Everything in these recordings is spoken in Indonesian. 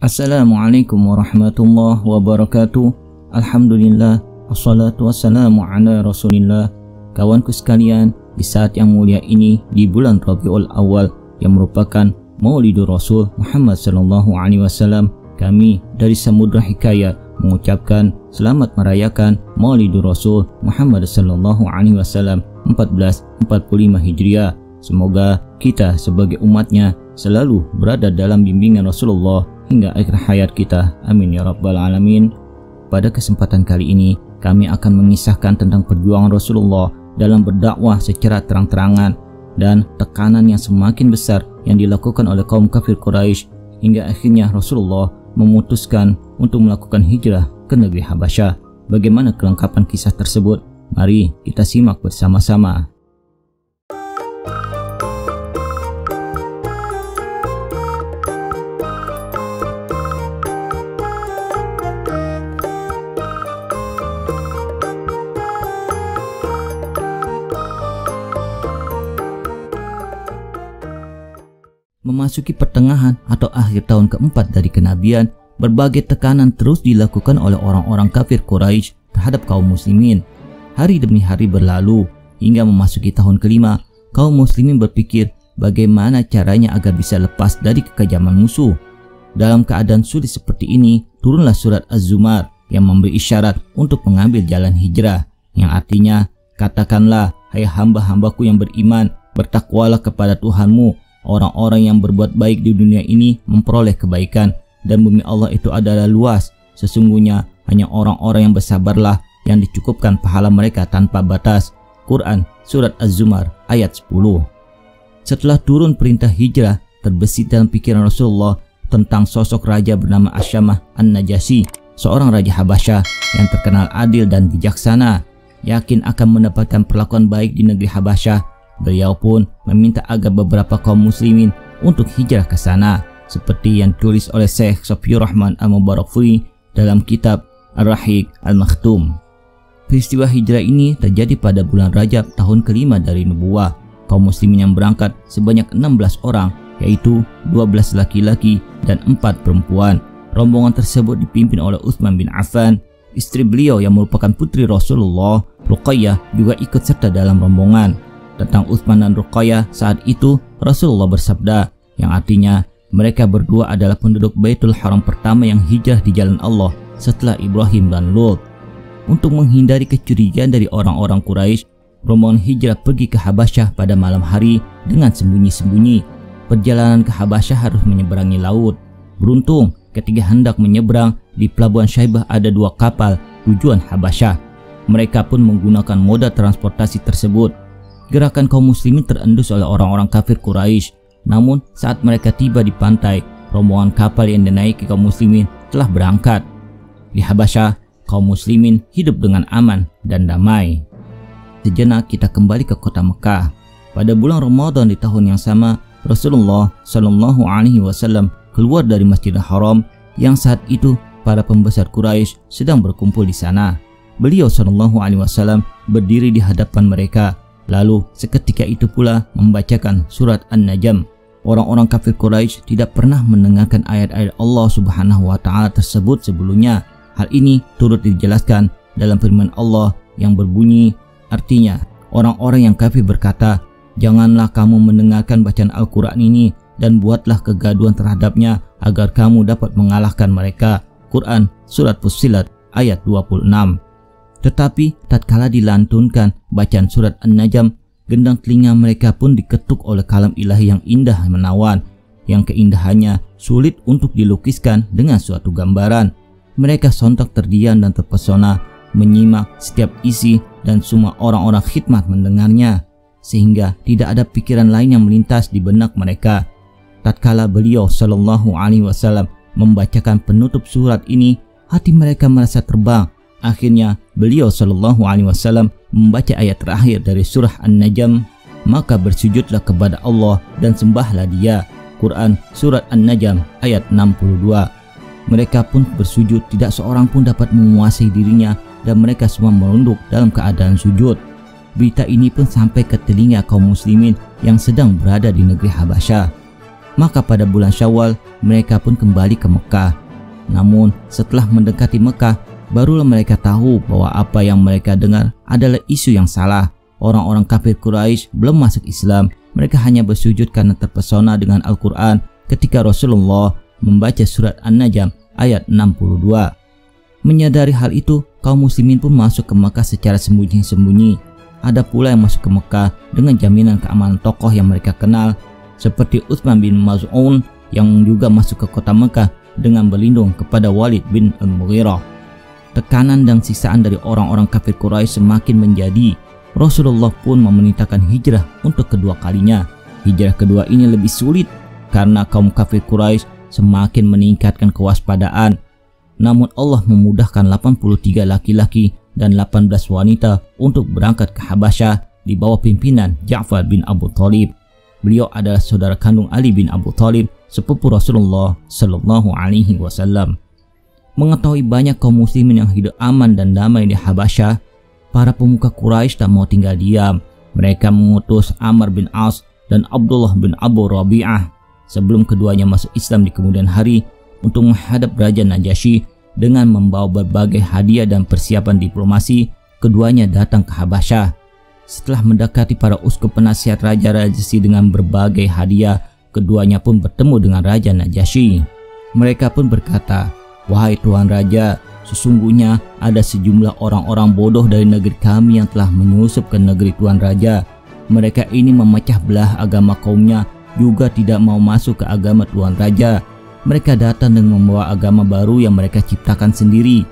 Assalamualaikum warahmatullahi wabarakatuh. Alhamdulillah, wassalatu wassalamu ala rasulillah. Kawanku sekalian, di saat yang mulia ini, di bulan Rabiul Awal yang merupakan Maulidur Rasul Muhammad sallallahu alaihi wasallam, kami dari Samudra Hikayat mengucapkan selamat merayakan Maulidur Rasul Muhammad sallallahu alaihi wasallam 1445 Hijriah. Semoga kita sebagai umatnya selalu berada dalam bimbingan Rasulullah hingga akhir hayat kita. Amin ya rabbal alamin. Pada kesempatan kali ini kami akan mengisahkan tentang perjuangan Rasulullah dalam berdakwah secara terang-terangan dan tekanan yang semakin besar yang dilakukan oleh kaum kafir Quraisy hingga akhirnya Rasulullah memutuskan untuk melakukan hijrah ke negeri Habasyah. Bagaimana kelengkapan kisah tersebut? Mari kita simak bersama-sama. Memasuki pertengahan atau akhir tahun keempat dari kenabian, berbagai tekanan terus dilakukan oleh orang-orang kafir Quraisy terhadap kaum muslimin. Hari demi hari berlalu, hingga memasuki tahun kelima, kaum muslimin berpikir bagaimana caranya agar bisa lepas dari kekejaman musuh. Dalam keadaan sulit seperti ini, turunlah surat Az-Zumar yang memberi isyarat untuk mengambil jalan hijrah, yang artinya, katakanlah, hai hamba-hambaku yang beriman, bertakwalah kepada Tuhanmu. Orang-orang yang berbuat baik di dunia ini memperoleh kebaikan, dan bumi Allah itu adalah luas. Sesungguhnya hanya orang-orang yang bersabarlah yang dicukupkan pahala mereka tanpa batas. Quran Surat Az-Zumar ayat 10. Setelah turun perintah hijrah, terbesit dalam pikiran Rasulullah tentang sosok raja bernama Asyamah An-Najasyi, seorang raja Habasyah yang terkenal adil dan bijaksana. Yakin akan mendapatkan perlakuan baik di negeri Habasyah, beliau pun meminta agar beberapa kaum muslimin untuk hijrah ke sana, seperti yang ditulis oleh Syekh Safiyur Rahman Al-Mubarakfuri dalam kitab Ar-Rahiq Al-Makhtum. Peristiwa hijrah ini terjadi pada bulan Rajab tahun kelima dari nubuwah. Kaum muslimin yang berangkat sebanyak 16 orang, yaitu 12 laki-laki dan 4 perempuan. Rombongan tersebut dipimpin oleh Utsman bin Affan. Istri beliau yang merupakan putri Rasulullah, Ruqayyah, juga ikut serta dalam rombongan. Tentang Utsman dan Ruqayyah saat itu, Rasulullah bersabda, yang artinya mereka berdua adalah penduduk Baitul Haram pertama yang hijrah di jalan Allah setelah Ibrahim dan Lut. Untuk menghindari kecurigaan dari orang-orang Quraisy, rombongan hijrah pergi ke Habasyah pada malam hari dengan sembunyi-sembunyi. Perjalanan ke Habasyah harus menyeberangi laut. Beruntung ketika hendak menyeberang, di pelabuhan Syaibah ada 2 kapal tujuan Habasyah. Mereka pun menggunakan moda transportasi tersebut. Gerakan kaum muslimin terendus oleh orang-orang kafir Quraisy. Namun saat mereka tiba di pantai, rombongan kapal yang dinaiki kaum muslimin telah berangkat. Di Habasyah, kaum muslimin hidup dengan aman dan damai. Sejenak kita kembali ke kota Mekah. Pada bulan Ramadan di tahun yang sama, Rasulullah Shallallahu Alaihi Wasallam keluar dari Masjidil Haram yang saat itu para pembesar Quraisy sedang berkumpul di sana. Beliau Shallallahu Alaihi Wasallam berdiri di hadapan mereka. Lalu seketika itu pula membacakan surat An-Najm. Orang-orang kafir Quraisy tidak pernah mendengarkan ayat-ayat Allah Subhanahu wa taala tersebut sebelumnya. Hal ini turut dijelaskan dalam firman Allah yang berbunyi, artinya orang-orang yang kafir berkata, "Janganlah kamu mendengarkan bacaan Al-Qur'an ini dan buatlah kegaduhan terhadapnya agar kamu dapat mengalahkan mereka." Quran Surat Fussilat ayat 26. Tetapi tatkala dilantunkan bacaan surat An-Najm, gendang telinga mereka pun diketuk oleh kalam ilahi yang indah menawan, yang keindahannya sulit untuk dilukiskan dengan suatu gambaran. Mereka sontak terdiam dan terpesona menyimak setiap isi, dan semua orang-orang khidmat mendengarnya, sehingga tidak ada pikiran lain yang melintas di benak mereka. Tatkala beliau Shallallahu Alaihi Wasallam membacakan penutup surat ini, hati mereka merasa terbang. Akhirnya beliau Shallallahu Alaihi Wasallam membaca ayat terakhir dari surah An-Najm, maka bersujudlah kepada Allah dan sembahlah Dia. Quran Surat An-Najm ayat 62. Mereka pun bersujud, tidak seorang pun dapat menguasai dirinya, dan mereka semua merunduk dalam keadaan sujud. Berita ini pun sampai ke telinga kaum muslimin yang sedang berada di negeri Habasyah. Maka pada bulan Syawal mereka pun kembali ke Mekah. Namun setelah mendekati Mekah, barulah mereka tahu bahwa apa yang mereka dengar adalah isu yang salah. Orang-orang kafir Quraisy belum masuk Islam. Mereka hanya bersujud karena terpesona dengan Al-Quran ketika Rasulullah membaca surat An-Najm ayat 62. Menyadari hal itu, kaum muslimin pun masuk ke Mekah secara sembunyi-sembunyi. Ada pula yang masuk ke Mekah dengan jaminan keamanan tokoh yang mereka kenal, seperti Utsman bin Maz'un yang juga masuk ke kota Mekah dengan berlindung kepada Walid bin Al-Mughirah. Tekanan dan siksaan dari orang-orang kafir Quraisy semakin menjadi. Rasulullah pun memerintahkan hijrah untuk kedua kalinya. Hijrah kedua ini lebih sulit karena kaum kafir Quraisy semakin meningkatkan kewaspadaan. Namun Allah memudahkan 83 laki-laki dan 18 wanita untuk berangkat ke Habasyah di bawah pimpinan Ja'far bin Abu Thalib. Beliau adalah saudara kandung Ali bin Abu Thalib, sepupu Rasulullah Sallallahu Alaihi Wasallam. Mengetahui banyak kaum muslimin yang hidup aman dan damai di Habasyah, para pemuka Quraisy tak mau tinggal diam. Mereka mengutus Amr bin As dan Abdullah bin Abu Rabi'ah sebelum keduanya masuk Islam di kemudian hari untuk menghadap Raja Najasyi dengan membawa berbagai hadiah dan persiapan diplomasi. Keduanya datang ke Habasyah. Setelah mendekati para uskup penasihat Raja Najasyi dengan berbagai hadiah, keduanya pun bertemu dengan Raja Najasyi. Mereka pun berkata, "Wahai Tuan Raja, sesungguhnya ada sejumlah orang-orang bodoh dari negeri kami yang telah menyusup ke negeri Tuan Raja. Mereka ini memecah belah agama kaumnya, juga tidak mau masuk ke agama Tuan Raja. Mereka datang dengan membawa agama baru yang mereka ciptakan sendiri."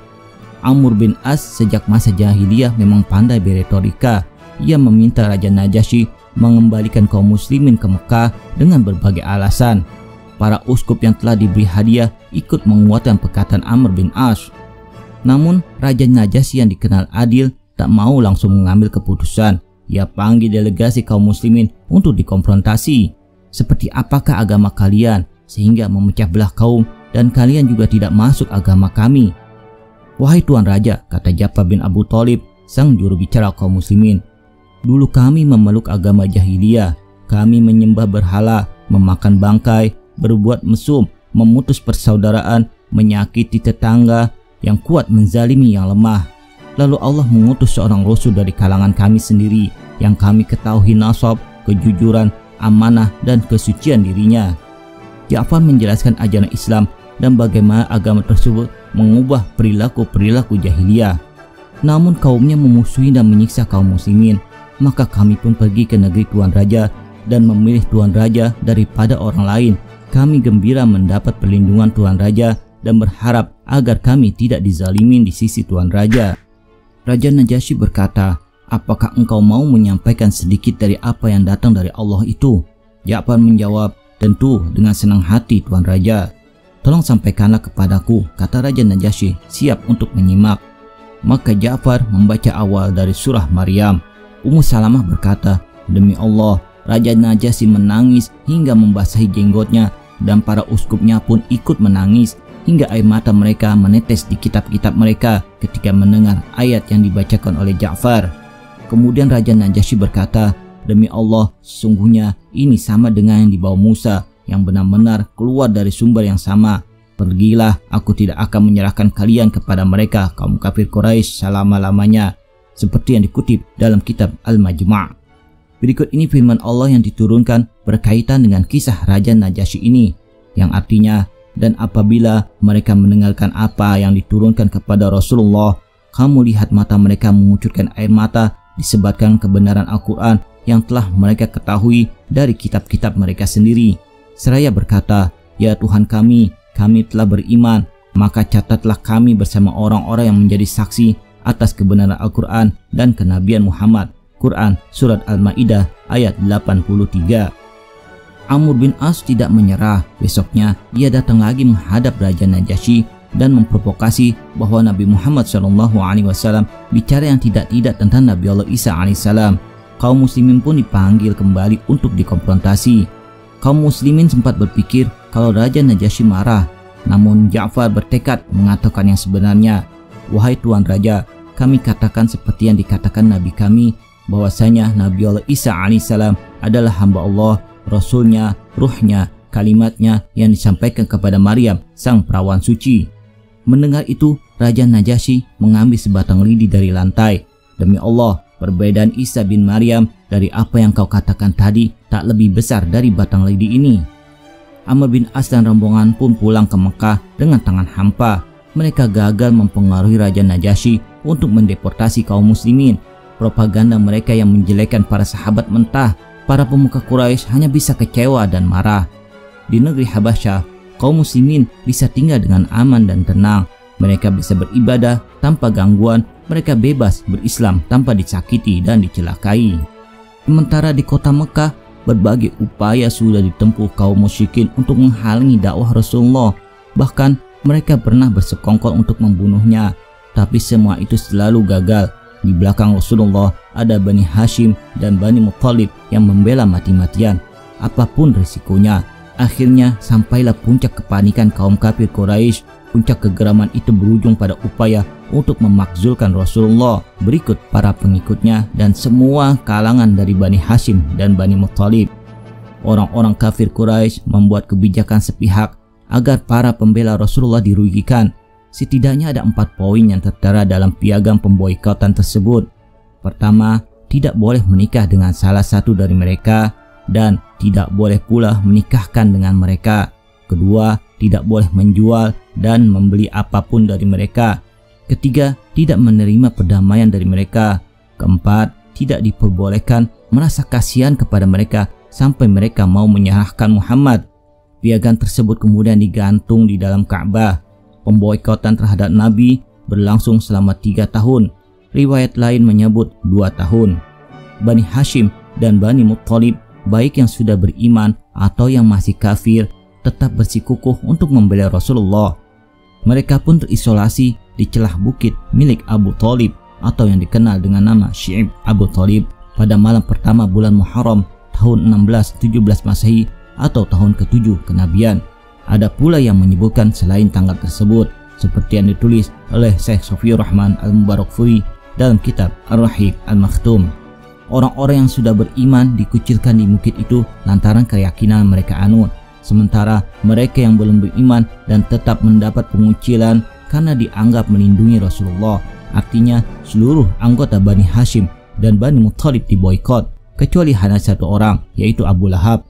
Amr bin As sejak masa jahiliyah memang pandai beretorika. Ia meminta Raja Najasyi mengembalikan kaum muslimin ke Mekah dengan berbagai alasan. Para uskup yang telah diberi hadiah ikut menguatkan perkataan Amr bin As. Namun Raja Najasyi yang dikenal adil tak mau langsung mengambil keputusan. Ia panggil delegasi kaum muslimin untuk dikonfrontasi. Seperti apakah agama kalian sehingga memecah belah kaum, dan kalian juga tidak masuk agama kami? "Wahai Tuan Raja," kata Ja'far bin Abu Thalib, sang juru bicara kaum muslimin, "dulu kami memeluk agama jahiliyah. Kami menyembah berhala, memakan bangkai, berbuat mesum, memutus persaudaraan, menyakiti tetangga, yang kuat menzalimi yang lemah. Lalu Allah mengutus seorang rasul dari kalangan kami sendiri yang kami ketahui nasab, kejujuran, amanah, dan kesucian dirinya." Ja'far menjelaskan ajaran Islam dan bagaimana agama tersebut mengubah perilaku-perilaku jahiliyah. Namun kaumnya memusuhi dan menyiksa kaum muslimin. Maka kami pun pergi ke negeri Tuan Raja dan memilih Tuan Raja daripada orang lain. Kami gembira mendapat perlindungan Tuan Raja dan berharap agar kami tidak dizalimin di sisi Tuan Raja. Raja Najasyi berkata, "Apakah engkau mau menyampaikan sedikit dari apa yang datang dari Allah itu?" Ja'far menjawab, "Tentu, dengan senang hati Tuan Raja." "Tolong sampaikanlah kepadaku," kata Raja Najasyi, siap untuk menyimak. Maka Ja'far membaca awal dari surah Maryam. Ummu Salamah berkata, "Demi Allah, Raja Najasyi menangis hingga membasahi jenggotnya, dan para uskupnya pun ikut menangis hingga air mata mereka menetes di kitab-kitab mereka ketika mendengar ayat yang dibacakan oleh Ja'far." Kemudian Raja Najasyi berkata, "Demi Allah, sesungguhnya ini sama dengan yang dibawa Musa, yang benar-benar keluar dari sumber yang sama. Pergilah, aku tidak akan menyerahkan kalian kepada mereka, kaum kafir Quraisy, selama-lamanya." Seperti yang dikutip dalam kitab Al-Majmu'. Berikut ini firman Allah yang diturunkan berkaitan dengan kisah Raja Najasyi ini, yang artinya, "Dan apabila mereka mendengarkan apa yang diturunkan kepada Rasulullah, kamu lihat mata mereka mengucurkan air mata disebabkan kebenaran Al-Quran yang telah mereka ketahui dari kitab-kitab mereka sendiri. Seraya berkata, 'Ya Tuhan kami telah beriman, maka catatlah kami bersama orang-orang yang menjadi saksi atas kebenaran Al-Quran dan kenabian Muhammad.' Quran Surat Al-Ma'idah ayat 83. Amr bin As tidak menyerah. Besoknya ia datang lagi menghadap Raja Najasyi dan memprovokasi bahwa Nabi Muhammad SAW bicara yang tidak-tidak tentang Nabi Allah Isa alaihissalam. Kaum muslimin pun dipanggil kembali untuk dikonfrontasi. Kaum muslimin sempat berpikir kalau Raja Najasyi marah, namun Ja'far bertekad mengatakan yang sebenarnya. "Wahai Tuan Raja, kami katakan seperti yang dikatakan Nabi kami, bahwasanya Nabi Allah Isa alaihissalam adalah hamba Allah, Rasulnya, Ruhnya, kalimatnya yang disampaikan kepada Maryam, sang perawan suci. Mendengar itu, Raja Najasyi mengambil sebatang lidi dari lantai. Demi Allah, perbedaan Isa bin Maryam dari apa yang kau katakan tadi tak lebih besar dari batang lidi ini. Amr bin As dan rombongan pun pulang ke Mekah dengan tangan hampa. Mereka gagal mempengaruhi Raja Najasyi untuk mendeportasi kaum muslimin. Propaganda mereka yang menjelekkan para sahabat mentah. Para pemuka Quraisy hanya bisa kecewa dan marah. Di negeri Habasyah, kaum muslimin bisa tinggal dengan aman dan tenang. Mereka bisa beribadah tanpa gangguan. Mereka bebas berislam tanpa disakiti dan dicelakai. Sementara di kota Mekah, berbagai upaya sudah ditempuh kaum musyrikin untuk menghalangi dakwah Rasulullah. Bahkan mereka pernah bersekongkol untuk membunuhnya, tapi semua itu selalu gagal. Di belakang Rasulullah ada Bani Hashim dan Bani Muttalib yang membela mati-matian, apapun risikonya. Akhirnya sampailah puncak kepanikan kaum kafir Quraisy. Puncak kegeraman itu berujung pada upaya untuk memakzulkan Rasulullah berikut para pengikutnya dan semua kalangan dari Bani Hashim dan Bani Muttalib. Orang-orang kafir Quraisy membuat kebijakan sepihak agar para pembela Rasulullah dirugikan. Setidaknya ada 4 poin yang tertera dalam piagam pemboikotan tersebut. Pertama, tidak boleh menikah dengan salah satu dari mereka dan tidak boleh pula menikahkan dengan mereka. Kedua, tidak boleh menjual dan membeli apapun dari mereka. Ketiga, tidak menerima perdamaian dari mereka. Keempat, tidak diperbolehkan merasa kasihan kepada mereka sampai mereka mau menyerahkan Muhammad. Piagam tersebut kemudian digantung di dalam Ka'bah. Pemboikotan terhadap Nabi berlangsung selama 3 tahun. Riwayat lain menyebut 2 tahun. Bani Hashim dan Bani Muttalib, baik yang sudah beriman atau yang masih kafir, tetap bersikukuh untuk membela Rasulullah. Mereka pun terisolasi di celah bukit milik Abu Thalib atau yang dikenal dengan nama Syi'ib Abu Thalib pada malam pertama bulan Muharram tahun 1617 Masehi atau tahun ke-7 kenabian. Ada pula yang menyebutkan selain tanggal tersebut, seperti yang ditulis oleh Syekh Sofiur Rahman Al-Mubarakfuri dalam kitab Ar-Rahiq Al-Makhtum. Orang-orang yang sudah beriman dikucilkan di bukit itu lantaran keyakinan mereka anut. Sementara mereka yang belum beriman dan tetap mendapat pengucilan karena dianggap melindungi Rasulullah. Artinya seluruh anggota Bani Hashim dan Bani Muttalib diboikot, kecuali hanya satu orang, yaitu Abu Lahab.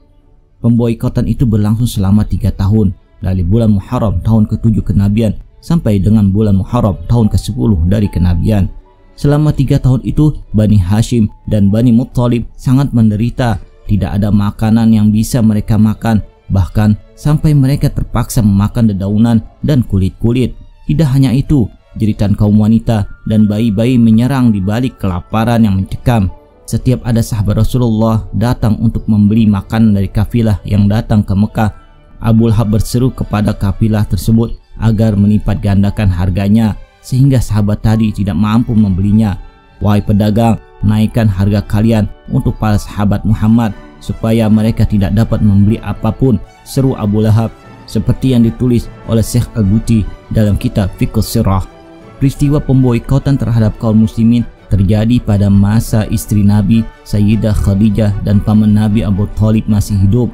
Pemboikotan itu berlangsung selama 3 tahun, dari bulan Muharram tahun ke-7 kenabian sampai dengan bulan Muharram tahun ke-10 dari kenabian. Selama 3 tahun itu, Bani Hashim dan Bani Muttalib sangat menderita. Tidak ada makanan yang bisa mereka makan, bahkan sampai mereka terpaksa memakan dedaunan dan kulit-kulit. Tidak hanya itu, jeritan kaum wanita dan bayi-bayi menyerang di balik kelaparan yang mencekam. Setiap ada sahabat Rasulullah datang untuk membeli makanan dari kafilah yang datang ke Mekah, Abu Lahab berseru kepada kafilah tersebut agar melipat gandakan harganya, sehingga sahabat tadi tidak mampu membelinya. Wahai pedagang, naikkan harga kalian untuk para sahabat Muhammad, supaya mereka tidak dapat membeli apapun, seru Abu Lahab, seperti yang ditulis oleh Syekh Al-Buti dalam kitab Fiqhus Sirah. Peristiwa pemboikotan terhadap kaum muslimin terjadi pada masa istri Nabi Sayyidah Khadijah dan paman Nabi Abu Thalib masih hidup.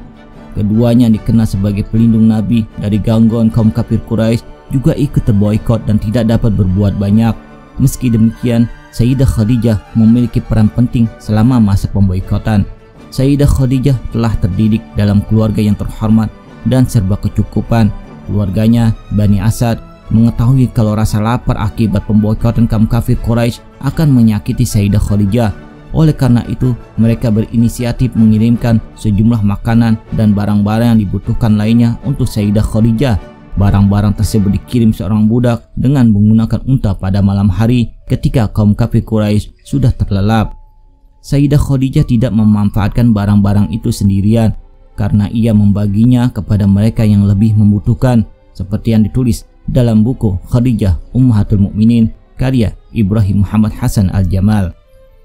Keduanya dikenal sebagai pelindung Nabi dari gangguan kaum kafir Quraisy, juga ikut terboikot dan tidak dapat berbuat banyak. Meski demikian, Sayyidah Khadijah memiliki peran penting selama masa pemboikotan. Sayyidah Khadijah telah terdidik dalam keluarga yang terhormat dan serba kecukupan. Keluarganya, Bani Asad, mengetahui kalau rasa lapar akibat pemboikotan kaum kafir Quraisy akan menyakiti Sayyidah Khadijah. Oleh karena itu, mereka berinisiatif mengirimkan sejumlah makanan dan barang-barang yang dibutuhkan lainnya untuk Sayyidah Khadijah. Barang-barang tersebut dikirim seorang budak dengan menggunakan unta pada malam hari ketika kaum kafir Quraisy sudah terlelap. Sayyidah Khadijah tidak memanfaatkan barang-barang itu sendirian, karena ia membaginya kepada mereka yang lebih membutuhkan, seperti yang ditulis dalam buku Khadijah Ummahatul Mukminin karya Ibrahim Muhammad Hasan Al-Jamal.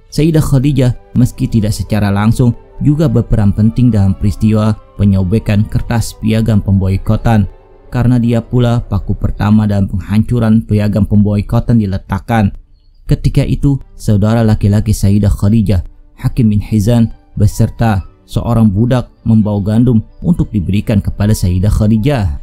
Sayyidah Khadijah meski tidak secara langsung juga berperan penting dalam peristiwa penyobekan kertas piagam pemboikotan, karena dia pula paku pertama dalam penghancuran piagam pemboikotan diletakkan. Ketika itu, saudara laki-laki Sayyidah Khadijah, Hakim bin Hizam, beserta seorang budak membawa gandum untuk diberikan kepada Sayyidah Khadijah.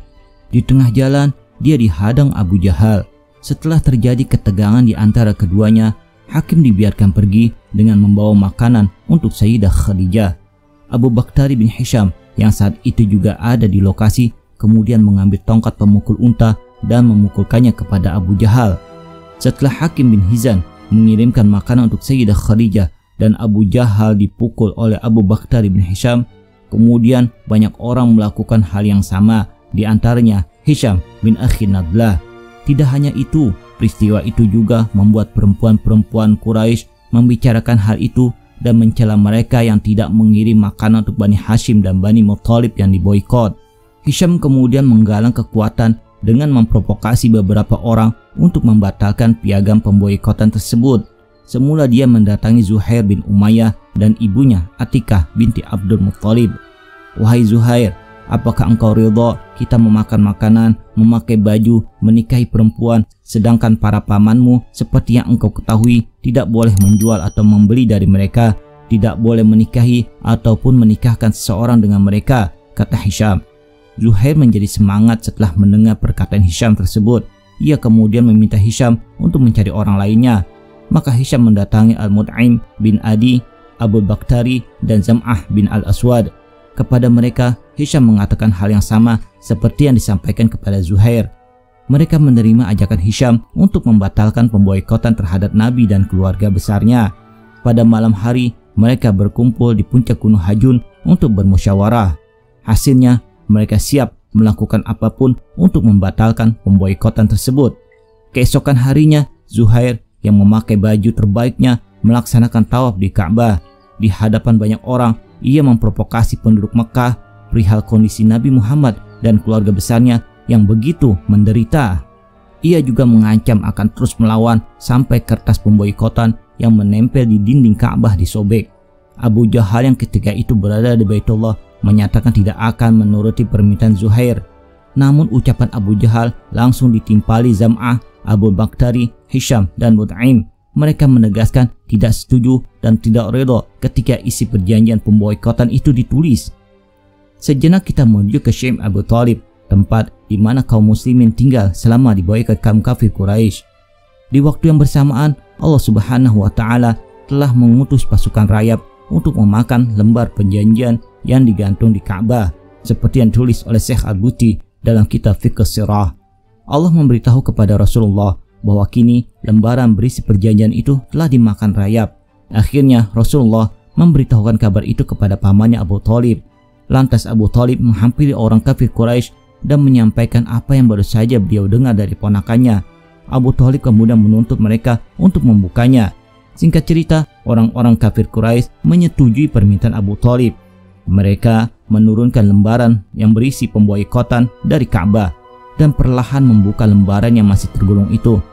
Di tengah jalan, dia dihadang Abu Jahal. Setelah terjadi ketegangan di antara keduanya, hakim dibiarkan pergi dengan membawa makanan untuk Sayyidah Khadijah. Abu Bakhtari bin Hisham yang saat itu juga ada di lokasi kemudian mengambil tongkat pemukul unta dan memukulkannya kepada Abu Jahal. Setelah Hakim bin Hizam mengirimkan makanan untuk Sayyidah Khadijah dan Abu Jahal dipukul oleh Abu Bakhtari bin Hisham, kemudian banyak orang melakukan hal yang sama, di antaranya Hisham bin Akhi Nadlah. Tidak hanya itu, peristiwa itu juga membuat perempuan-perempuan Quraisy membicarakan hal itu dan mencela mereka yang tidak mengirim makanan untuk Bani Hashim dan Bani Muthalib yang diboikot. Hisham kemudian menggalang kekuatan dengan memprovokasi beberapa orang untuk membatalkan piagam pemboikotan tersebut. Semula dia mendatangi Zuhair bin Umayyah dan ibunya Atikah binti Abdul Muthalib. "Wahai Zuhair, apakah engkau ridha kita memakan makanan, memakai baju, menikahi perempuan, sedangkan para pamanmu seperti yang engkau ketahui tidak boleh menjual atau membeli dari mereka, tidak boleh menikahi ataupun menikahkan seseorang dengan mereka?" kata Hisham. Zuhair menjadi semangat setelah mendengar perkataan Hisham tersebut. Ia kemudian meminta Hisham untuk mencari orang lainnya. Maka Hisham mendatangi Al-Mut'im bin Adi, Abu Bakhtari, dan Zam'ah bin Al-Aswad. Kepada mereka, Hisham mengatakan hal yang sama seperti yang disampaikan kepada Zuhair. Mereka menerima ajakan Hisham untuk membatalkan pemboikotan terhadap Nabi dan keluarga besarnya. Pada malam hari, mereka berkumpul di puncak Gunung Hajun untuk bermusyawarah. Hasilnya, mereka siap melakukan apapun untuk membatalkan pemboikotan tersebut. Keesokan harinya, Zuhair yang memakai baju terbaiknya melaksanakan tawaf di Ka'bah. Di hadapan banyak orang, ia memprovokasi penduduk Mekah perihal kondisi Nabi Muhammad dan keluarga besarnya yang begitu menderita. Ia juga mengancam akan terus melawan sampai kertas pemboikotan yang menempel di dinding Ka'bah disobek. Abu Jahal yang ketika itu berada di Baitullah menyatakan tidak akan menuruti permintaan Zuhair. Namun ucapan Abu Jahal langsung ditimpali Zam'ah, Abu Bakhtari, Hisham, dan Mut'im. Mereka menegaskan tidak setuju dan tidak reda ketika isi perjanjian pemboikotan itu ditulis. Sejenak kita menuju ke Syaim Abu Thalib, tempat di mana kaum muslimin tinggal selama diboikot kaum kafir Quraisy. Di waktu yang bersamaan, Allah Subhanahu wa taala telah mengutus pasukan rayap untuk memakan lembar perjanjian yang digantung di Ka'bah, seperti yang ditulis oleh Syekh Al-Buti dalam kitab Fiqh Sirah. Allah memberitahu kepada Rasulullah bahwa kini lembaran berisi perjanjian itu telah dimakan rayap. Akhirnya Rasulullah memberitahukan kabar itu kepada pamannya Abu Thalib. Lantas Abu Thalib menghampiri orang kafir Quraisy dan menyampaikan apa yang baru saja beliau dengar dari ponakannya. Abu Thalib kemudian menuntut mereka untuk membukanya. Singkat cerita, orang-orang kafir Quraisy menyetujui permintaan Abu Thalib. Mereka menurunkan lembaran yang berisi pemboikotan dari Ka'bah dan perlahan membuka lembaran yang masih tergulung itu.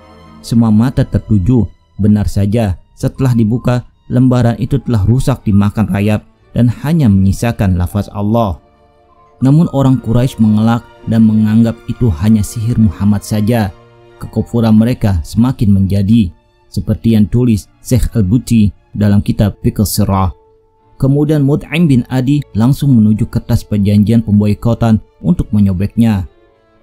Semua mata tertuju. Benar saja, setelah dibuka, lembaran itu telah rusak dimakan rayap dan hanya menyisakan lafaz Allah. Namun orang Quraisy mengelak dan menganggap itu hanya sihir Muhammad saja. Kekufuran mereka semakin menjadi, seperti yang tulis Syekh Al-Buti dalam kitab Fiqh Sirah. Kemudian Mut'im bin Adi langsung menuju kertas perjanjian pemboikotan untuk menyobeknya.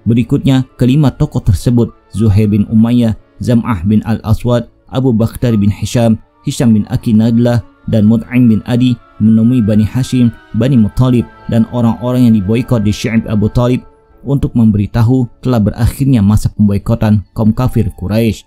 Berikutnya, kelima tokoh tersebut, Zuhair bin Umayyah, Zam'ah bin Al-Aswad, Abu Bakhtari bin Hisham, Hisham bin Akhi Nadlah, dan Mut'im bin Adi menemui Bani Hashim, Bani Muthalib, dan orang-orang yang diboikot di Syaib Abu Thalib untuk memberitahu telah berakhirnya masa pemboikotan kaum kafir Quraisy.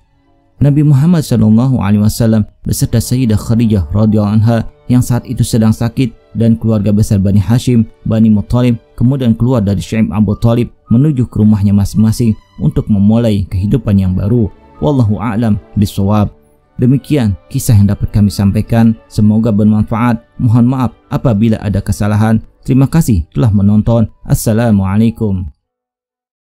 Nabi Muhammad SAW beserta Sayyidah Khadijah radhiyallahu anha yang saat itu sedang sakit dan keluarga besar Bani Hashim, Bani Muthalib kemudian keluar dari Syaib Abu Thalib menuju ke rumahnya masing-masing untuk memulai kehidupan yang baru. Wallahu a'lam bishawab. Demikian kisah yang dapat kami sampaikan, semoga bermanfaat. Mohon maaf apabila ada kesalahan. Terima kasih telah menonton. Assalamualaikum.